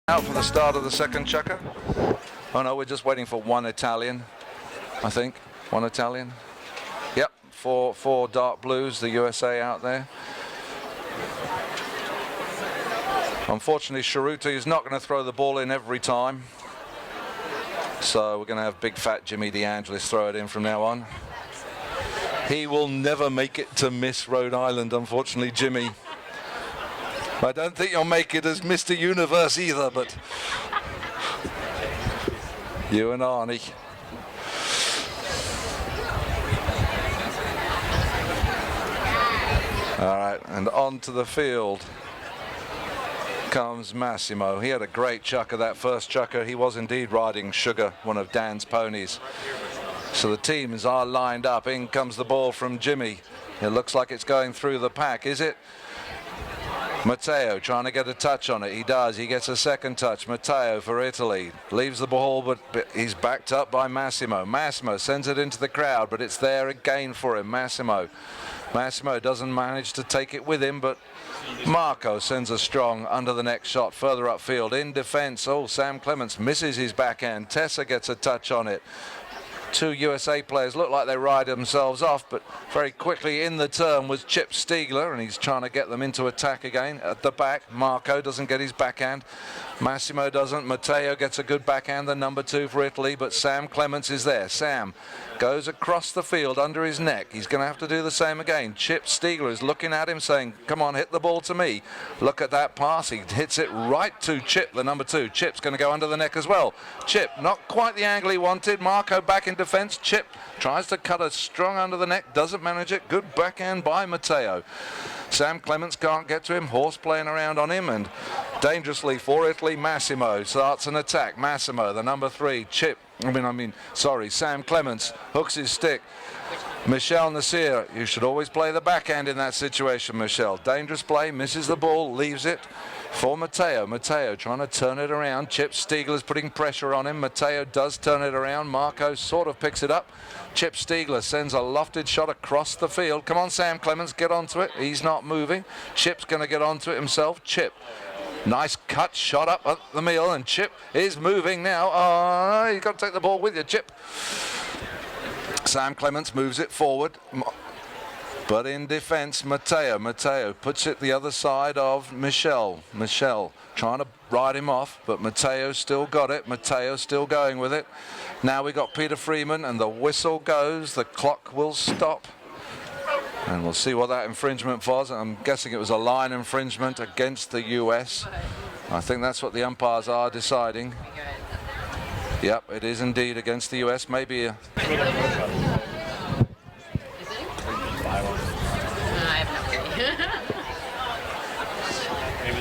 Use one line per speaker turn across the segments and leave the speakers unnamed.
Out for the start of the second chukker. Oh no, we're just waiting for one Italian, I think. One Italian. Yep, four dark blues, the USA out there. Unfortunately, Sharuti is not going to throw the ball in every time. So we're going to have big fat Jimmy DeAngelis throw it in from now on. He will never make it to Miss Rhode Island, unfortunately, Jimmy. I don't think you'll make it as Mr. Universe either, but you and Arnie. All right, and onto the field comes Massimo. He had a great chukker, that first chukker. He was indeed riding Sugar, one of Dan's ponies. So the teams are lined up. In comes the ball from Jimmy. It looks like it's going through the pack, is it? Matteo trying to get a touch on it. He does. He gets a second touch. Matteo for Italy. Leaves the ball, but he's backed up by Massimo. Massimo sends it into the crowd, but it's there again for him. Massimo doesn't manage to take it with him, but Marco sends a strong under the neck shot further upfield. In defense, oh, Sam Clements misses his backhand. Tessa gets a touch on it. Two USA players look like they ride themselves off, but very quickly in the turn was Chip Stiegler, and he's trying to get them into attack again at the back. Marco doesn't get his backhand. Massimo doesn't. Matteo gets a good backhand, the number 2 for Italy, but Sam Clements is there. Sam goes across the field under his neck. He's going to have to do the same again. Chip Stiegler is looking at him saying, come on, hit the ball to me. Look at that pass. He hits it right to Chip, the number 2. Chip's going to go under the neck as well. Chip, not quite the angle he wanted. Marco back in defense. Chip tries to cut a strong under the neck, doesn't manage it. Good backhand by Matteo. Sam Clements can't get to him. Horse playing around on him, and dangerously for Italy, Massimo starts an attack. Massimo, the number 3. Sam Clements hooks his stick. Michel Nasir, you should always play the backhand in that situation, Michel. Dangerous play, misses the ball, leaves it for Matteo. Matteo trying to turn it around. Chip Stiegler's putting pressure on him. Matteo does turn it around. Marco sort of picks it up. Chip Stiegler sends a lofted shot across the field. Come on, Sam Clements, get onto it. He's not moving. Chip's going to get onto it himself. Chip, nice cut shot up at the middle, and Chip is moving now. Oh, you've got to take the ball with you, Chip. Sam Clements moves it forward. But in defense, Matteo puts it the other side of Michel. Michel trying to ride him off, but Matteo still got it. Matteo still going with it. Now we got Peter Freeman, and the whistle goes. The clock will stop. And we'll see what that infringement was. I'm guessing it was a line infringement against the US. I think that's what the umpires are deciding. Yep, it is indeed against the US. Maybe a...
Maybe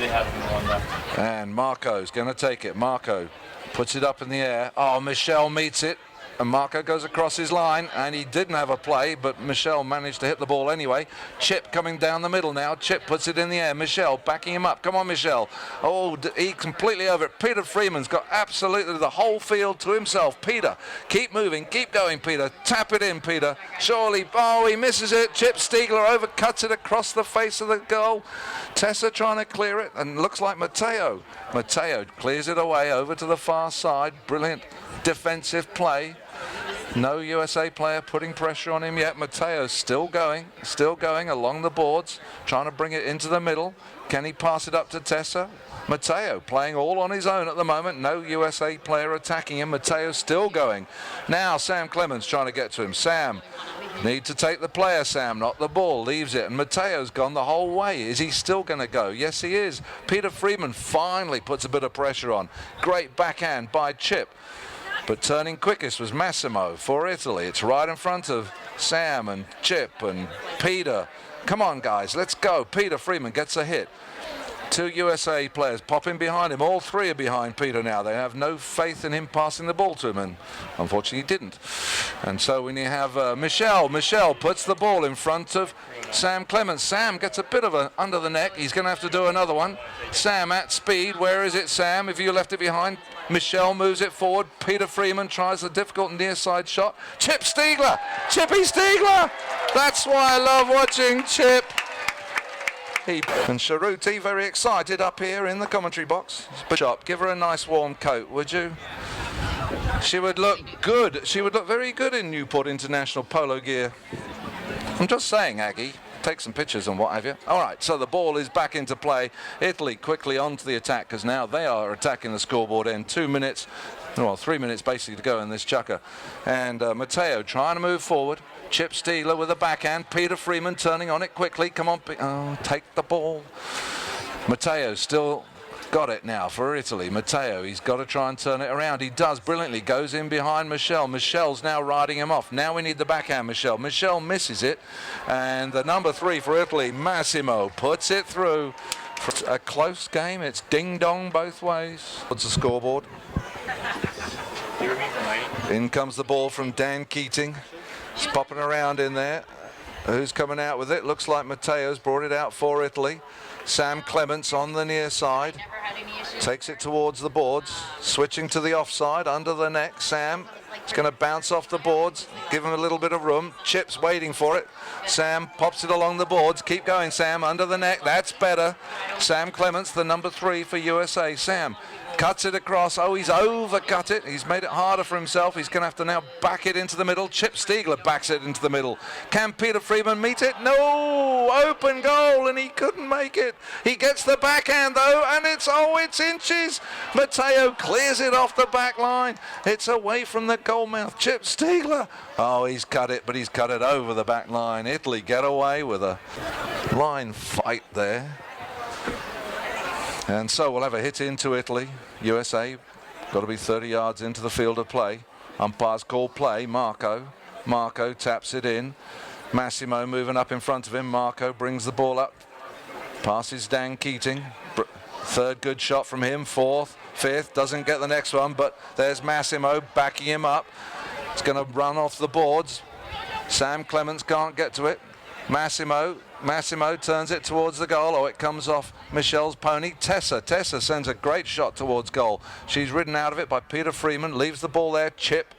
they have one left.
And Marco's going to take it. Marco puts it up in the air. Oh, Michel meets it. And Marco goes across his line, and he didn't have a play, but Michel managed to hit the ball anyway. Chip coming down the middle now. Chip puts it in the air. Michel backing him up. Come on, Michel. Oh, he completely over it. Peter Freeman's got absolutely the whole field to himself. Peter, keep moving. Keep going, Peter. Tap it in, Peter. Surely. Oh, he misses it. Chip Stiegler overcuts it across the face of the goal. Tessa trying to clear it, and looks like Matteo. Matteo clears it away over to the far side. Brilliant defensive play. No USA player putting pressure on him yet. Matteo's still going along the boards, trying to bring it into the middle. Can he pass it up to Tessa? Matteo playing all on his own at the moment. No USA player attacking him. Matteo's still going. Now Sam Clements trying to get to him. Sam, need to take the player, Sam, not the ball. Leaves it, and Matteo's gone the whole way. Is he still going to go? Yes, he is. Peter Freeman finally puts a bit of pressure on. Great backhand by Chip. But turning quickest was Massimo for Italy. It's right in front of Sam and Chip and Peter. Come on, guys, let's go. Peter Freeman gets a hit. 2 USA players popping behind him. All 3 are behind Peter now. They have no faith in him passing the ball to him, and unfortunately he didn't. And so when you have Michel puts the ball in front of Sam Clements. Sam gets a bit of a under the neck. He's going to have to do another one. Sam at speed. Where is it, Sam? If you left it behind. Michel moves it forward. Peter Freeman tries the difficult near side shot. Chip Stiegler. Chippy Stiegler. That's why I love watching Chip. And Sharuti very excited up here in the commentary box. Bishop, give her a nice warm coat, would you? She would look good. She would look very good in Newport International polo gear. I'm just saying, Aggie. Take some pictures and what have you. All right, so the ball is back into play. Italy quickly onto the attack because now they are attacking the scoreboard end. 2 minutes, well, 3 minutes basically to go in this chukker. And Matteo trying to move forward. Chip Steegler with a backhand. Peter Freeman turning on it quickly. Come on, take the ball. Matteo still got it now for Italy. Matteo, he's got to try and turn it around. He does brilliantly. Goes in behind Michel. Michel's now riding him off. Now we need the backhand, Michel. Michel misses it. And the number 3 for Italy, Massimo, puts it through. For a close game. It's ding-dong both ways. What's the scoreboard? In comes the ball from Dan Keating. It's popping around in there. Who's coming out with it? Looks like Matteo's brought it out for Italy. Sam Clements on the near side. Takes it towards the boards. Switching to the offside, under the neck. Sam is going to bounce off the boards. Give him a little bit of room. Chip's waiting for it. Sam pops it along the boards. Keep going, Sam. Under the neck. That's better. Sam Clements, the number 3 for USA. Sam cuts it across. Oh, he's overcut it. He's made it harder for himself. He's going to have to now back it into the middle. Chip Steegler backs it into the middle. Can Peter Freeman meet it? No! Open goal, and he couldn't make it. He gets the backhand, though, and it's inches. Matteo clears it off the back line. It's away from the goal mouth. Chip Steegler. Oh, he's cut it, but he's cut it over the back line. Italy get away with a line fight there. And so we'll have a hit into Italy. USA got to be 30 yards into the field of play. Umpires call play. Marco taps it in. Massimo moving up in front of him. Marco brings the ball up. Passes Dan Keating. Third good shot from him. Fourth, fifth. Doesn't get the next one, but there's Massimo backing him up. It's going to run off the boards. Sam Clements can't get to it. Massimo turns it towards the goal. Oh, it comes off Michel's pony. Tessa sends a great shot towards goal. She's ridden out of it by Peter Freeman. Leaves the ball there. Chip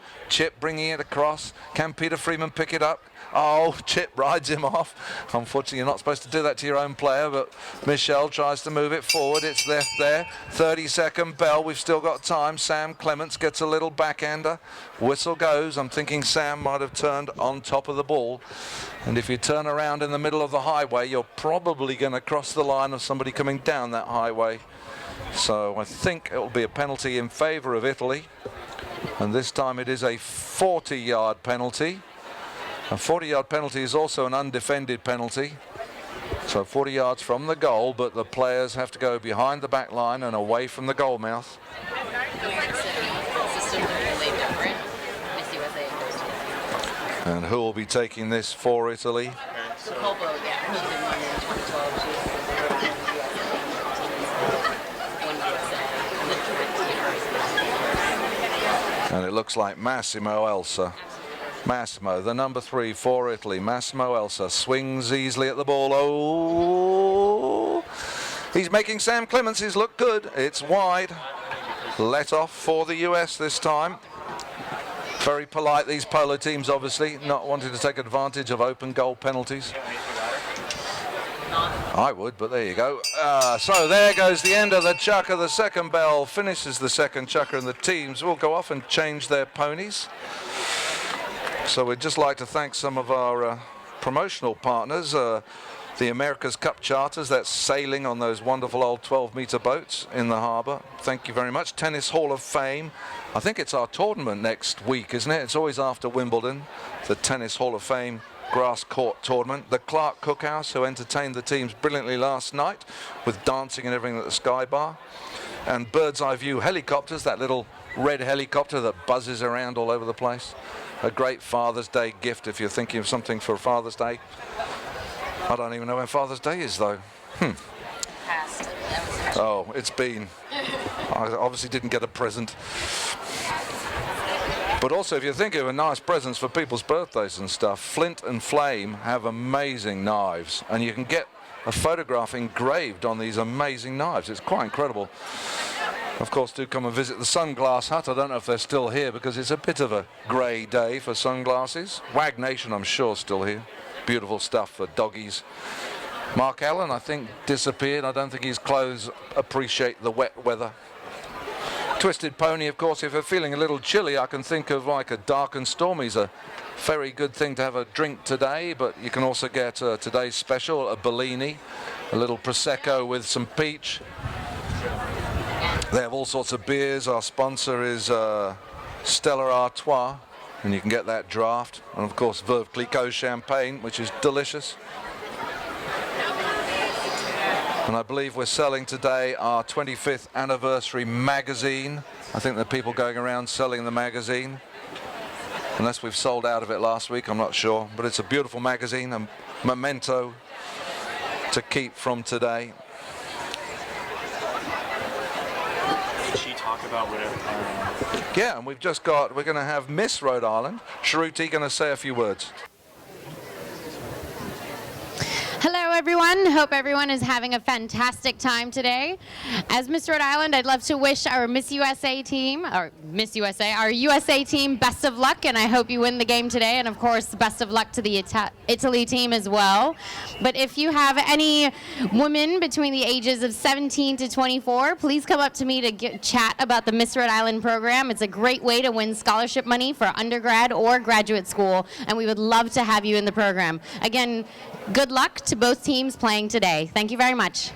bringing it across. Can Peter Freeman pick it up? Oh, Chip rides him off. Unfortunately, you're not supposed to do that to your own player, but Michel tries to move it forward. It's left there. 30-second bell. We've still got time. Sam Clements gets a little backhander. Whistle goes. I'm thinking Sam might have turned on top of the ball. And if you turn around in the middle of the highway, you're probably going to cross the line of somebody coming down that highway. So I think it will be a penalty in favour of Italy. And this time it is a 40-yard penalty. A 40-yard penalty is also an undefended penalty. So 40 yards from the goal, but the players have to go behind the back line and away from the goal mouth. And who will be taking this for Italy?
Polo, yeah. She did one in 2012.
And it looks like Massimo Elsa. Massimo, the number 3 for Italy. Massimo Elsa swings easily at the ball. Oh! He's making Sam Clements' look good. It's wide. Let off for the US this time. Very polite, these polo teams, obviously, not wanting to take advantage of open goal penalties. I would, but there you go. So there goes the end of the chukker. The second bell finishes the second chukker, and the teams will go off and change their ponies. So we'd just like to thank some of our promotional partners, the America's Cup Charters, that's sailing on those wonderful old 12-meter boats in the harbour. Thank you very much. Tennis Hall of Fame. I think it's our tournament next week, isn't it? It's always after Wimbledon, the Tennis Hall of Fame grass court tournament. The Clark Cookhouse, who entertained the teams brilliantly last night with dancing and everything at the Sky Bar. And Bird's Eye View Helicopters, that little red helicopter that buzzes around all over the place. A great Father's Day gift if you're thinking of something for Father's Day. I don't even know when Father's Day is, though.
Passed.
Oh, it's been. I obviously didn't get a present. But also, if you're thinking of nice presents for people's birthdays and stuff, Flint and Flame have amazing knives, and you can get a photograph engraved on these amazing knives. It's quite incredible. Of course, do come and visit the Sunglass Hut. I don't know if they're still here because it's a bit of a grey day for sunglasses. Wag Nation, I'm sure, still here. Beautiful stuff for doggies. Mark Allen, I think, disappeared. I don't think his clothes appreciate the wet weather. Twisted Pony, of course, if you're feeling a little chilly, I can think of like a dark and stormy's a very good thing to have a drink today, but you can also get today's special, a Bellini, a little Prosecco with some peach. They have all sorts of beers. Our sponsor is Stella Artois, and you can get that draft. And of course, Veuve Clicquot champagne, which is delicious. And I believe we're selling today our 25th anniversary magazine. I think there are people going around selling the magazine. Unless we've sold out of it last week, I'm not sure. But it's a beautiful magazine, a memento to keep from today.
Did she talk about whatever?
Yeah, and we're going to have Miss Rhode Island. Shruti going to say a few words.
Hello, everyone. Hope everyone is having a fantastic time today. As Miss Rhode Island, I'd love to wish our Miss USA team, or Miss USA, our USA team, best of luck, and I hope you win the game today. And of course, best of luck to the Italy team as well. But if you have any women between the ages of 17 to 24, please come up to me to chat about the Miss Rhode Island program. It's a great way to win scholarship money for undergrad or graduate school, and we would love to have you in the program. Again, good luck to both teams playing today. Thank you very much.